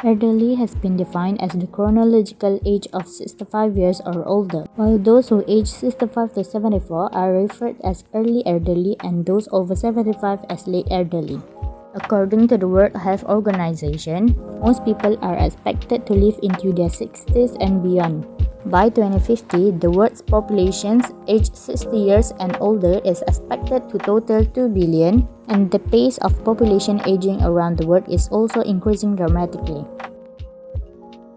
Elderly has been defined as the chronological age of 65 years or older, while those who age 65 to 74 are referred as early elderly and those over 75 as late elderly. According to the World Health Organization, most people are expected to live into their 60s and beyond. By 2050, the world's population aged 60 years and older is expected to total 2 billion, and the pace of population aging around the world is also increasing dramatically.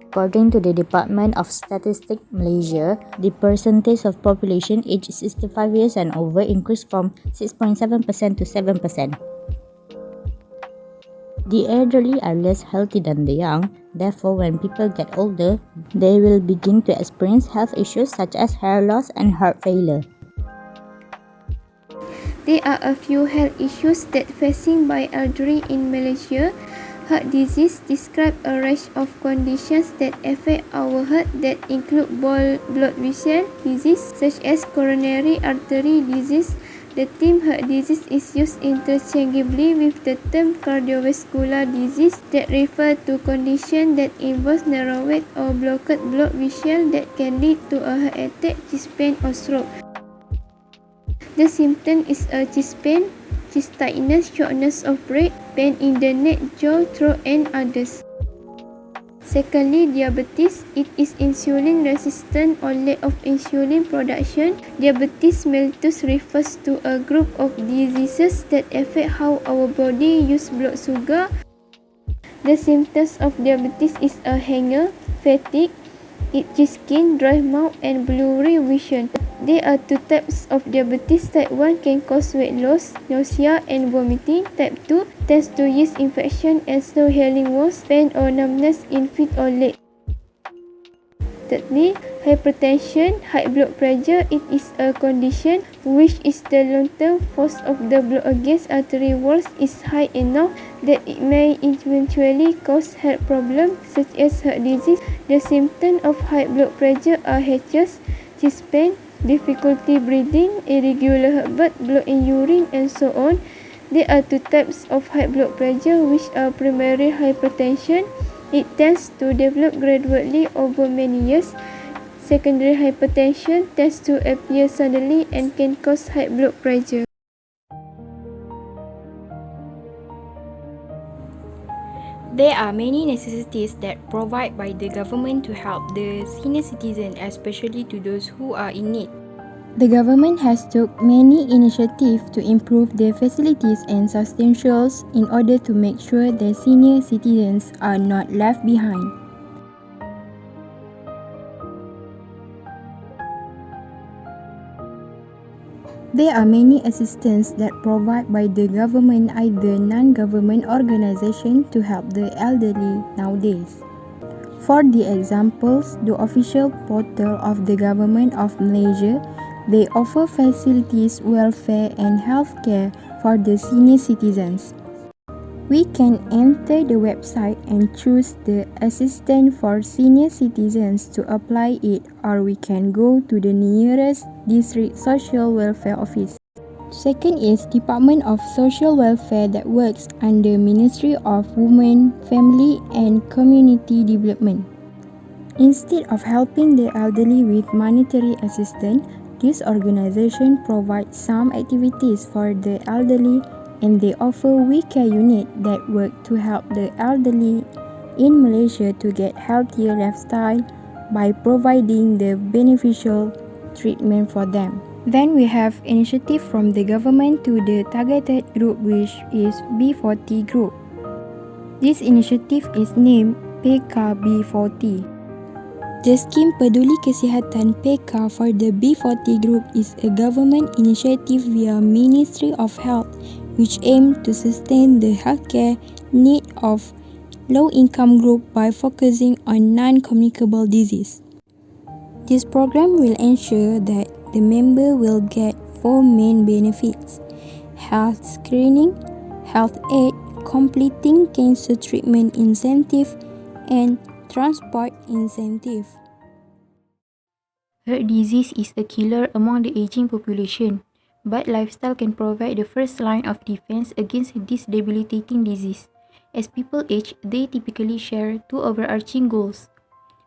According to the Department of Statistics Malaysia, the percentage of population aged 65 years and over increased from 6.7% to 7%. The elderly are less healthy than the young, therefore when people get older, they will begin to experience health issues such as hair loss and heart failure. There are a few health issues that facing by elderly in Malaysia. Heart disease describe a range of conditions that affect our heart that include blood vessel disease such as coronary artery disease. The term heart disease is used interchangeably with the term cardiovascular disease that refer to condition that involves narrowed or blocked blood vessel that can lead to a heart attack, chest pain or stroke. The symptom is a chest pain, chest tightness, shortness of breath, pain in the neck, jaw, throat and others. Secondly, diabetes. It is insulin resistant or lack of insulin production. Diabetes mellitus refers to a group of diseases that affect how our body use blood sugar. The symptoms of diabetes is a hanger, fatigue, itchy skin, dry mouth and blurry vision. There are two types of diabetes. Type 1 can cause weight loss, nausea and vomiting. Type 2 tends to yeast infection and slow healing wounds, pain or numbness in feet or leg. Thirdly, hypertension, high blood pressure. It is a condition which is the long-term force of the blood against artery walls is high enough that it may eventually cause heart problems such as heart disease. The symptoms of high blood pressure are headache, chest pain, difficulty breathing, irregular heartbeat, blood in urine and so on. There are two types of high blood pressure which are primary hypertension. It tends to develop gradually over many years. Secondary hypertension tends to appear suddenly and can cause high blood pressure. There are many necessities that provided by the government to help the senior citizens, especially to those who are in need. The government has took many initiatives to improve their facilities and substantials in order to make sure that senior citizens are not left behind. There are many assistance that provided by the government, either non-government organization, to help the elderly nowadays. For the examples, the official portal of the Government of Malaysia, they offer facilities, welfare and healthcare for the senior citizens. We can enter the website and choose the assistant for senior citizens to apply it, or we can go to the nearest district social welfare office. Second is Department of Social Welfare that works under Ministry of Women, Family and Community Development. Instead of helping the elderly with monetary assistance, this organization provides some activities for the elderly, and they offer WeCare unit that work to help the elderly in Malaysia to get healthier lifestyle by providing the beneficial treatment for them. Then we have initiative from the government to the targeted group, which is B40 group. This initiative is named PKB40. The scheme Peduli Kesihatan PK for the B40 group is a government initiative via Ministry of Health which aims to sustain the healthcare need of low-income group by focusing on non-communicable disease. This program will ensure that the member will get 4 main benefits: health screening, health aid, completing cancer treatment incentive, and transport incentive. Heart disease is a killer among the aging population, but lifestyle can provide the first line of defense against this debilitating disease. As people age, they typically share two overarching goals.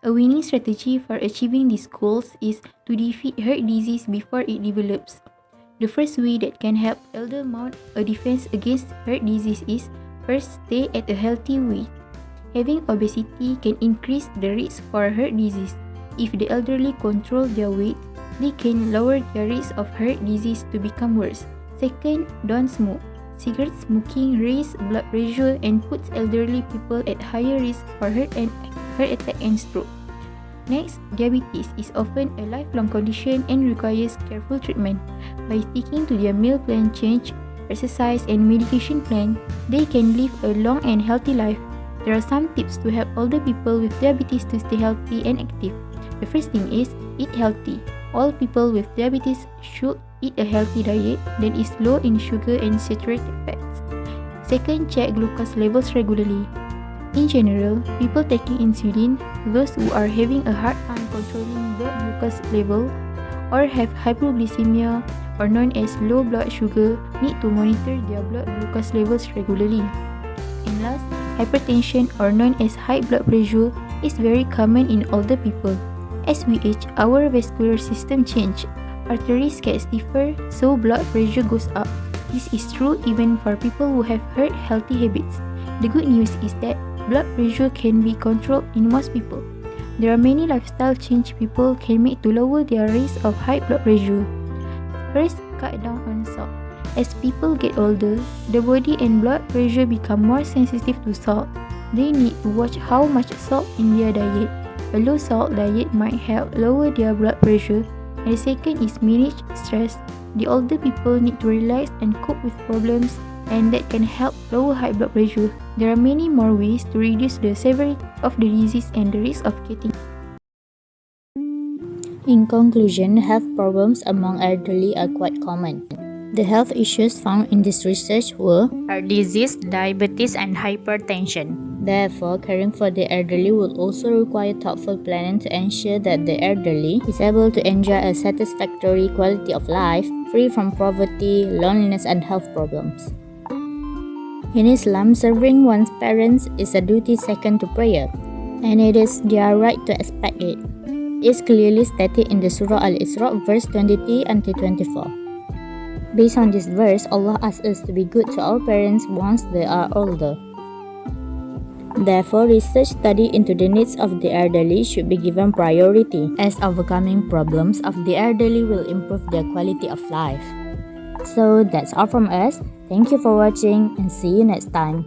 A winning strategy for achieving these goals is to defeat heart disease before it develops. The first way that can help elder mount a defense against heart disease is first, stay at a healthy weight. Having obesity can increase the risk for heart disease. If the elderly control their weight, they can lower their risk of heart disease to become worse. Second, don't smoke. Cigarette smoking raises blood pressure and puts elderly people at higher risk for heart attack and stroke. Next, diabetes is often a lifelong condition and requires careful treatment. By sticking to their meal plan change, exercise and medication plan, they can live a long and healthy life. There are some tips to help older people with diabetes to stay healthy and active. The first thing is eat healthy. All people with diabetes should eat a healthy diet that is low in sugar and saturated fats. Second, check glucose levels regularly. In general, people taking insulin, those who are having a hard time controlling blood glucose level, or have hypoglycemia or known as low blood sugar, need to monitor their blood glucose levels regularly. And last, hypertension or known as high blood pressure is very common in older people. As we age, our vascular system changes. Arteries get stiffer, so blood pressure goes up. This is true even for people who have healthy habits. The good news is that blood pressure can be controlled in most people. There are many lifestyle changes people can make to lower their risk of high blood pressure. First, cut down on salt. As people get older, the body and blood pressure become more sensitive to salt. They need to watch how much salt in their diet. A low salt diet might help lower their blood pressure. And the second is manage stress. The older people need to relax and cope with problems, and that can help lower high blood pressure. There are many more ways to reduce the severity of the disease and the risk of getting. In conclusion, health problems among elderly are quite common. The health issues found in this research were heart disease, diabetes, and hypertension. Therefore, caring for the elderly will also require thoughtful planning to ensure that the elderly is able to enjoy a satisfactory quality of life, free from poverty, loneliness, and health problems. In Islam, serving one's parents is a duty second to prayer, and it is their right to expect it. It is clearly stated in the Surah Al-Isra, verse 23 until 24. Based on this verse, Allah asks us to be good to our parents once they are older. Therefore, research study into the needs of the elderly should be given priority, as overcoming problems of the elderly will improve their quality of life. So that's all from us. Thank you for watching and see you next time.